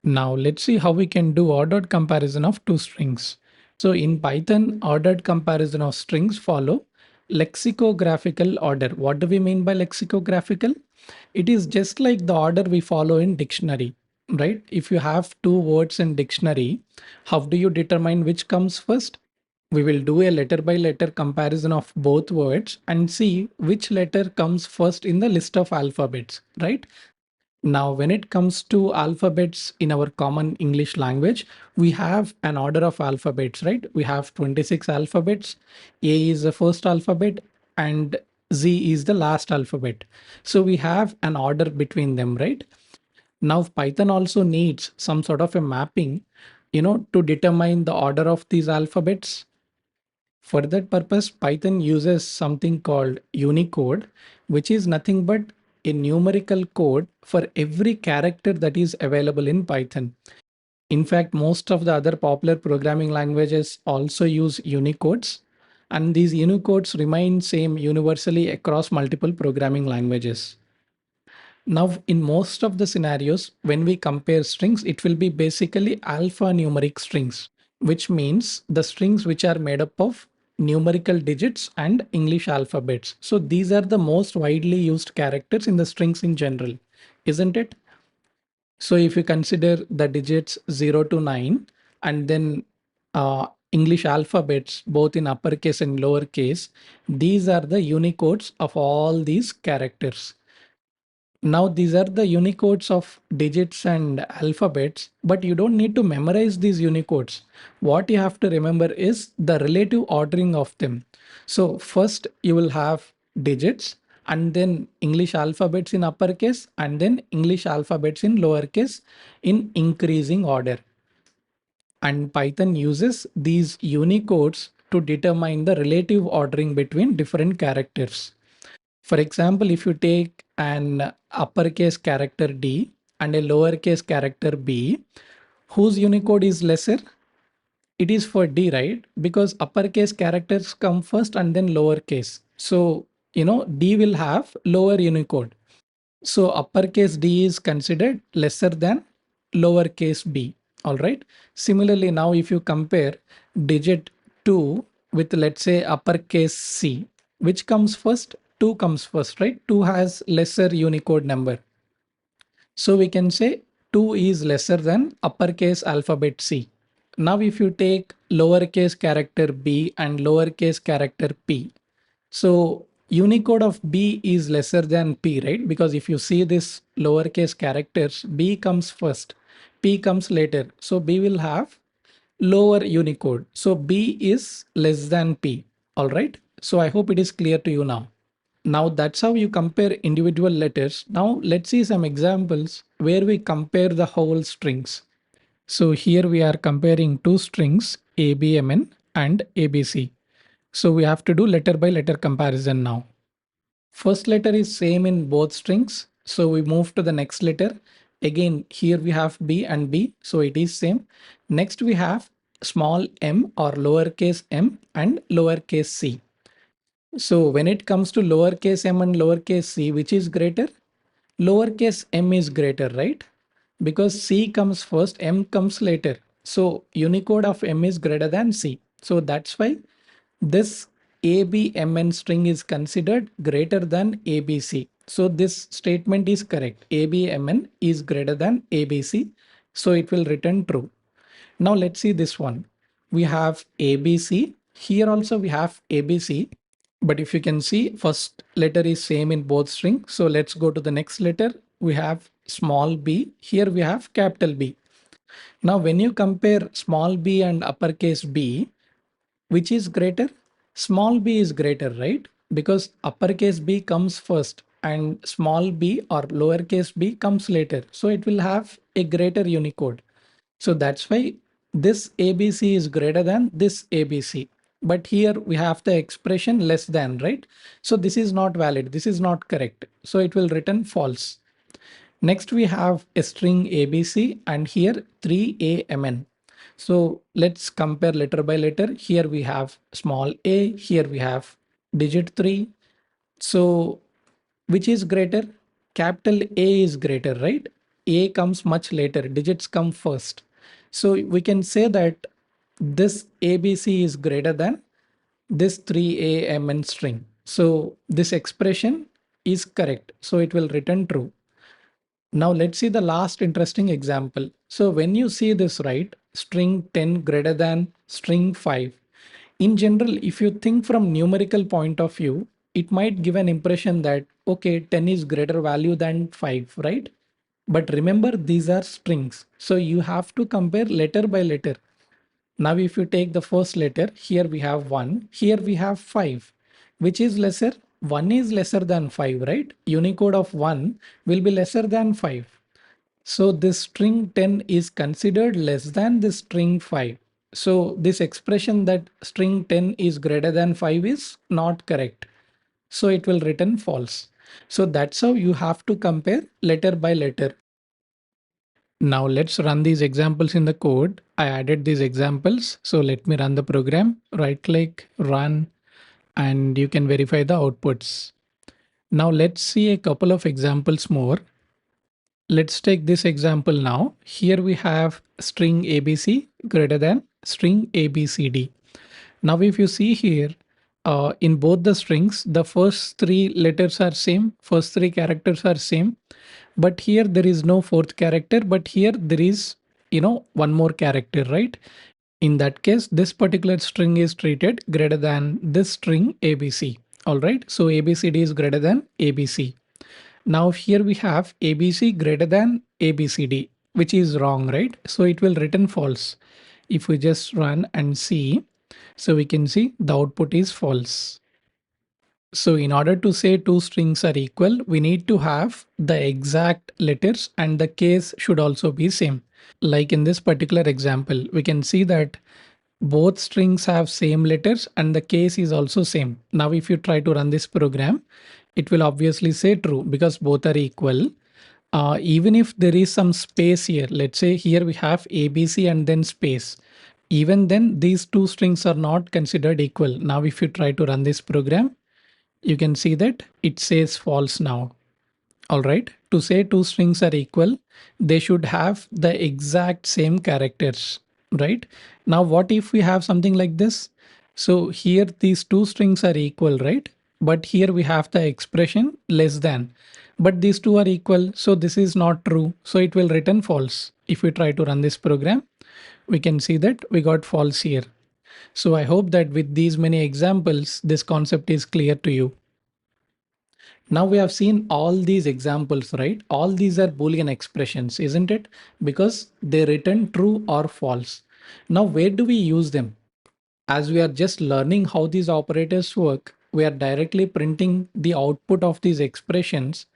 Now let's see how we can do ordered comparison of two strings. So in Python, ordered comparison of strings follow lexicographical order. What do we mean by lexicographical? It is just like the order we follow in dictionary, right? If you have two words in dictionary, how do you determine which comes first? We will do a letter by letter comparison of both words and see which letter comes first in the list of alphabets, right? Now, when it comes to alphabets in our common English language, we have an order of alphabets, right? We have 26 alphabets. A is the first alphabet and Z is the last alphabet. So we have an order between them, right? Now, Python also needs some sort of a mapping, to determine the order of these alphabets. For that purpose, Python uses something called Unicode, which is nothing but a numerical code for every character that is available in Python. In fact, most of the other popular programming languages also use Unicodes, and these Unicodes remain same universally across multiple programming languages. Now, in most of the scenarios, when we compare strings, it will be basically alphanumeric strings, which means the strings which are made up of numerical digits and English alphabets. So these are the most widely used characters in the strings in general, isn't it? So if you consider the digits 0 to 9 and then English alphabets, both in uppercase and lowercase, these are the Unicodes of all these characters. Now, these are the Unicodes of digits and alphabets, but you don't need to memorize these Unicodes. What you have to remember is the relative ordering of them. So first you will have digits and then English alphabets in uppercase and then English alphabets in lowercase in increasing order. And Python uses these Unicodes to determine the relative ordering between different characters. For example, if you take an uppercase character D and a lowercase character B, whose Unicode is lesser? It is for D, right? Because uppercase characters come first and then lowercase. So, D will have lower Unicode. So uppercase D is considered lesser than lowercase b. All right. Similarly, now if you compare digit 2 with, let's say, uppercase C, which comes first? 2 comes first, right? 2 has lesser Unicode number. So we can say 2 is lesser than uppercase alphabet C. Now if you take lowercase character b and lowercase character p, so Unicode of B is lesser than P, right? Because if you see this lowercase characters, B comes first, P comes later. So B will have lower Unicode. So B is less than P. All right. So I hope it is clear to you now. Now that's how you compare individual letters. Now let's see some examples where we compare the whole strings. So here we are comparing two strings ABMN and ABC. So we have to do letter by letter comparison now. First letter is same in both strings. So we move to the next letter. Again, here we have B and B. So it is same. Next we have small m or lowercase m and lowercase c. So when it comes to lowercase m and lowercase c, which is greater? Lowercase m is greater, right? Because c comes first, m comes later. So Unicode of m is greater than c. So that's why this ABMN string is considered greater than ABC. So this statement is correct. ABMN is greater than ABC. So it will return true. Now let's see this one. We have ABC. Here also we have ABC. But if you can see, first letter is same in both strings. So let's go to the next letter. We have small b. Here we have capital B. Now when you compare small b and uppercase B, which is greater? Small b is greater, right? Because uppercase b comes first and small b or lowercase b comes later. So it will have a greater Unicode. So that's why this ABC is greater than this ABC. But here we have the expression less than, right? So this is not valid. This is not correct. So it will return false. Next, we have a string ABC and here 3AMN. So let's compare letter by letter. Here we have small a, here we have digit 3. So which is greater? Capital A is greater, right? A comes much later, digits come first. So we can say that this ABC is greater than this 3AMN string. So this expression is correct. So it will return true. Now let's see the last interesting example. So when you see this, right, string 10 greater than string 5. In general, if you think from numerical point of view, it might give an impression that, okay, 10 is greater value than 5, right? But remember, these are strings. So you have to compare letter by letter. Now, if you take the first letter, here we have 1, here we have 5. Which is lesser? 1 is lesser than 5, right? Unicode of 1 will be lesser than 5. So this string 10 is considered less than this string 5. So this expression that string 10 is greater than 5 is not correct. So it will return false. So that's how you have to compare letter by letter. Now let's run these examples in the code. I added these examples. So let me run the program, right click, run, and you can verify the outputs. Now let's see a couple of examples more. Let's take this example now. Here we have string ABC greater than string ABCD. Now if you see here, in both the strings, the first three letters are same, first three characters are same, but here there is no fourth character, but here there is, one more character, right? In that case, this particular string is treated greater than this string ABC. All right, so ABCD is greater than ABC. Now here we have ABC greater than ABCD, which is wrong, right? So it will return false. If we just run and see, so we can see the output is false. So in order to say two strings are equal, we need to have the exact letters and the case should also be same. Like in this particular example, we can see that both strings have same letters and the case is also same. Now if you try to run this program, it will obviously say true because both are equal. Even if there is some space here, let's say here we have ABC and then space. Even then these two strings are not considered equal. Now if you try to run this program, you can see that it says false now. All right, to say two strings are equal, they should have the exact same characters, right? Now, what if we have something like this? So here these two strings are equal, right? But here we have the expression less than, but these two are equal. So this is not true. So it will return false. If we try to run this program, we can see that we got false here. So I hope that with these many examples, this concept is clear to you. Now we have seen all these examples, right? All these are Boolean expressions, isn't it? Because they return true or false. Now, where do we use them? As we are just learning how these operators work, we are directly printing the output of these expressions.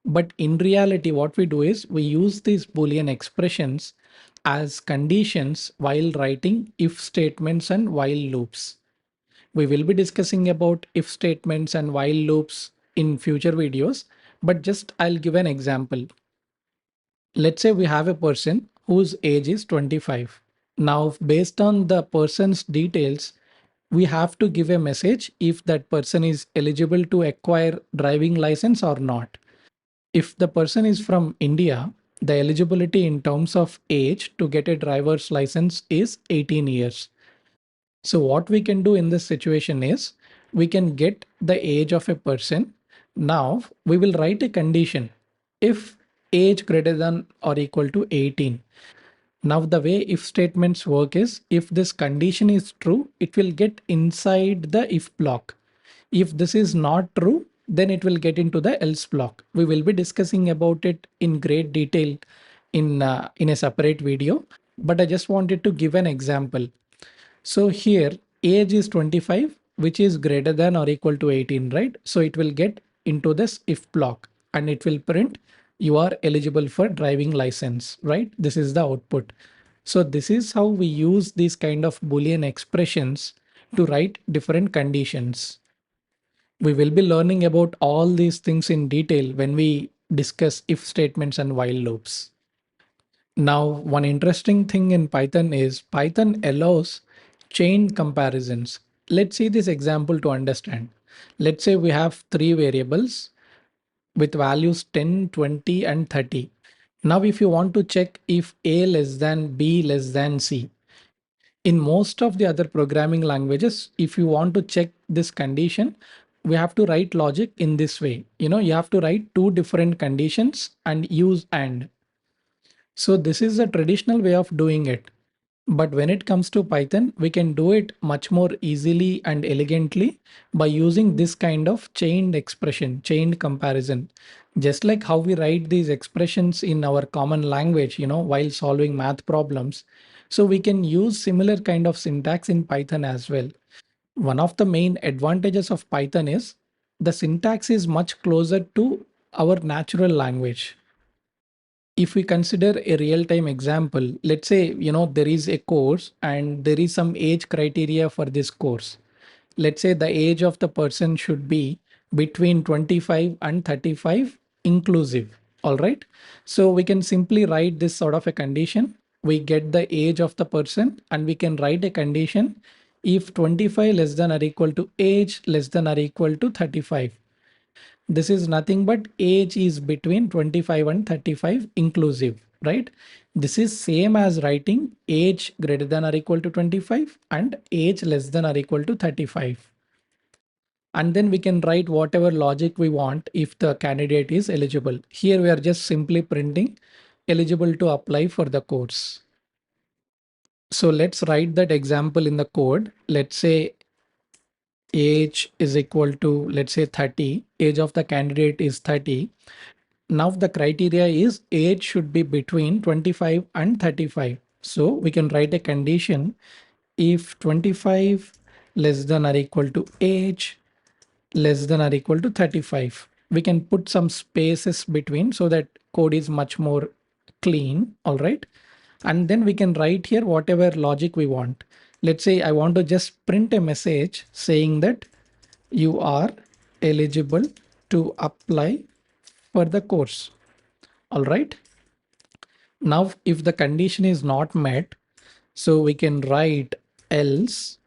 But in reality, what we do is we use these Boolean expressions as conditions while writing if statements and while loops. We will be discussing about if statements and while loops in future videos, but just I'll give an example. Let's say we have a person whose age is 25. Now, based on the person's details, we have to give a message if that person is eligible to acquire driving license or not. If the person is from India, the eligibility in terms of age to get a driver's license is 18 years. So what we can do in this situation is we can get the age of a person. Now we will write a condition if age greater than or equal to 18. Now the way if statements work is if this condition is true, it will get inside the if block. If this is not true, then it will get into the else block. We will be discussing about it in great detail in a separate video, but I just wanted to give an example. So here age is 25, which is greater than or equal to 18, right? So it will get into this if block and it will print you are eligible for driving license, right? This is the output. So this is how we use these kind of Boolean expressions to write different conditions. We will be learning about all these things in detail when we discuss if statements and while loops. Now, one interesting thing in Python is Python allows chain comparisons. Let's see this example to understand. Let's say we have three variables with values 10, 20, and 30. Now, if you want to check if A less than B less than C, in most of the other programming languages, if you want to check this condition, we have to write logic in this way. You have to write two different conditions and use AND. So this is a traditional way of doing it. But when it comes to Python, we can do it much more easily and elegantly by using this kind of chained expression, chained comparison. Just like how we write these expressions in our common language, while solving math problems. So we can use similar kind of syntax in Python as well. One of the main advantages of Python is the syntax is much closer to our natural language. If we consider a real-time example, let's say, there is a course and there is some age criteria for this course. Let's say the age of the person should be between 25 and 35 inclusive. All right. So we can simply write this sort of a condition. We get the age of the person and we can write a condition if 25 less than or equal to age less than or equal to 35. This is nothing but age is between 25 and 35 inclusive, right? This is same as writing age greater than or equal to 25 and age less than or equal to 35. And then we can write whatever logic we want if the candidate is eligible. Here we are just simply printing eligible to apply for the course. So let's write that example in the code. Let's say age is equal to, let's say 30. Age of the candidate is 30. Now the criteria is age should be between 25 and 35. So we can write a condition if 25 less than or equal to age less than or equal to 35. We can put some spaces between so that code is much more clean. All right. And then we can write here whatever logic we want. Let's say I want to just print a message saying that you are eligible to apply for the course. All right. Now, if the condition is not met, so we can write else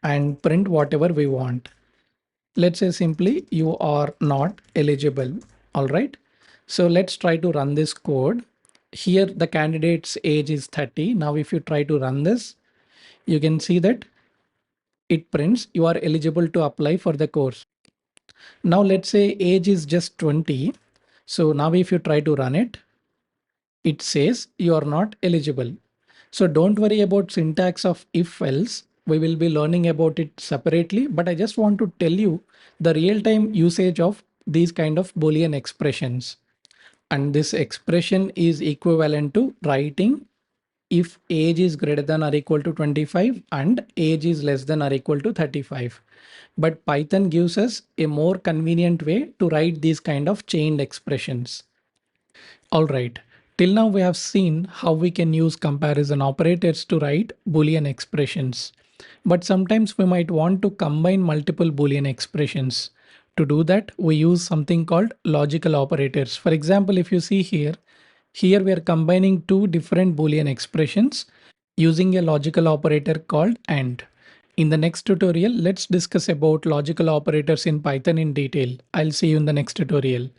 and print whatever we want. Let's say simply you are not eligible. All right. So let's try to run this code. Here the candidate's age is 30. Now, if you try to run this, you can see that it prints you are eligible to apply for the course. Now, let's say age is just 20. So now if you try to run it, it says you are not eligible. So don't worry about syntax of if else. We will be learning about it separately, but I just want to tell you the real-time usage of these kind of Boolean expressions. And this expression is equivalent to writing if age is greater than or equal to 25 and age is less than or equal to 35. But Python gives us a more convenient way to write these kind of chained expressions. All right, till now we have seen how we can use comparison operators to write Boolean expressions. But sometimes we might want to combine multiple Boolean expressions. To do that, we use something called logical operators. For example, if you see here we are combining two different Boolean expressions using a logical operator called AND. In the next tutorial, let's discuss about logical operators in Python in detail. I'll see you in the next tutorial.